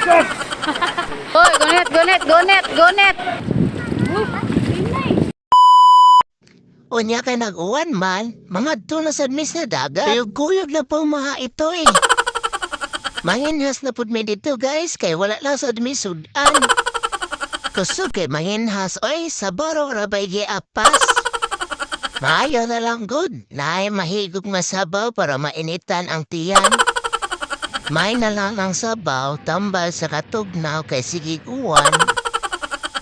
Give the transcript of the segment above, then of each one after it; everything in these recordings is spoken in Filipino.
Hoy, gonet, gonet, gonet, gonet. Unya kay nag-uwan man, mga na sa mis na dagat. Kuyog na po mga ito eh. Manginhas na pud mi dito guys, kay wala lang sa admisudan. Kusog kay manginhas, oy, sa baro rabay apas. Maayo na lang good, naay mahigog masabaw para mainitan ang tiyan. May na lang ang sabaw, tambal sa katugnaw kay sigig uwan.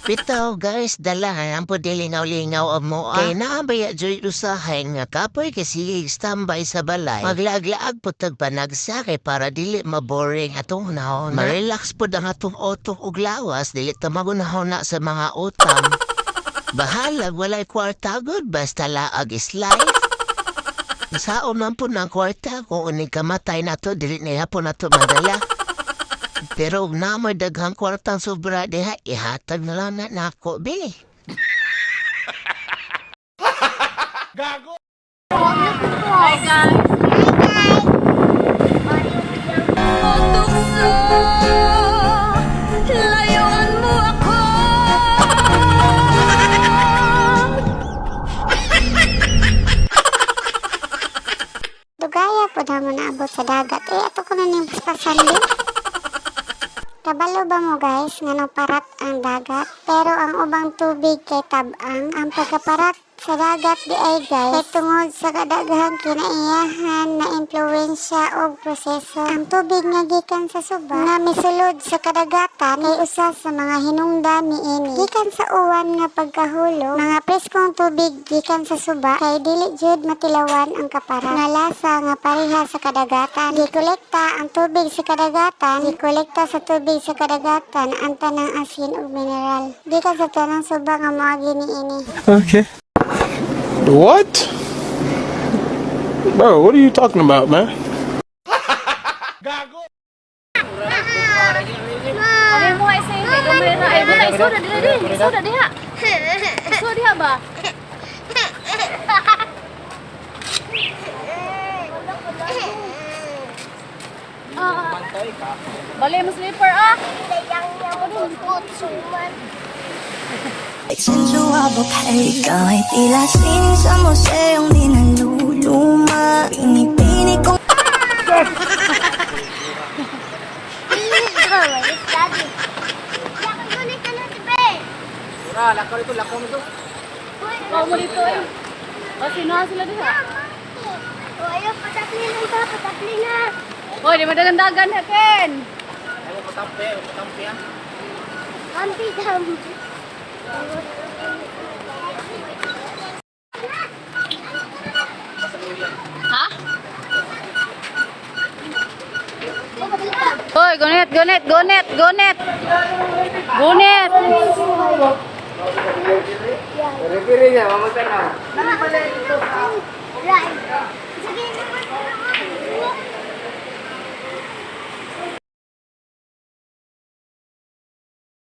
Bitaw guys, dalahan ang pudilingaw-lingaw ang moa. Kay naabaya dyo'y usahay nga kapoy kasi standby sa balay. Maglaag-laag po tagpanagsa kay para dili maboring atong hunahon. Marelax po ang atong otok ug lawas, dili tamagunahon na sa mga utang. Bahalag walay kwarta good, basta laag is life. Saom man po ng kwarta, kung unig kamatay na to, dili na yapon na to madala. Pero ug namoy daghang kwartang sobra diha, ihatag na lang na nako, bili. Gago! Hi guys. Tukso, layuan mo ako. Dugaya po naman naabot sa dagat. Ato ko na ning paspasan din. Kabalo ba mo guys nga parat ang dagat? Pero ang ubang tubig kay tabang. Ang pagkaparat sa dagat di ay guys kay tungod sa kadaghang kinaiyahan na impluwensya o proseso. Ang tubig nga gikan sa suba nga misulod sa kadagatan kay usa sa mga hinungdan niini. Gikan sa uwan nga pagkahulog, mga preskong tubig gikan sa suba kay dili jud matilawan ang kaparat. Nga lasa nga pareha sa kadagatan. Gikolekta ang tubig sa kadagatan, gikolekta sa tubig sa kadagatan ang tanang asin ug mineral. Gikan sa tanang suba nga moagi niini. Okay. What? Bro, what are you talking about, man? Gago! Abi mo ay say kay gamay na ay bunay soda diha. Soda diha. Soda diha ba? Bali mo slipper ah. Sensual bouquet, ikaw ay tila sining sa museong di naluluma. Pinipini kong Ikaw mo dito eh. O sino sila diha? Ayaw, patapli lang pa, patapli na. Hoy, di madagandagan ha Ken. Ampi dam. Ha? Hoy, gonet, gonet, gonet, gonet. Gonet. Kiri-kiri niya, mamatay na.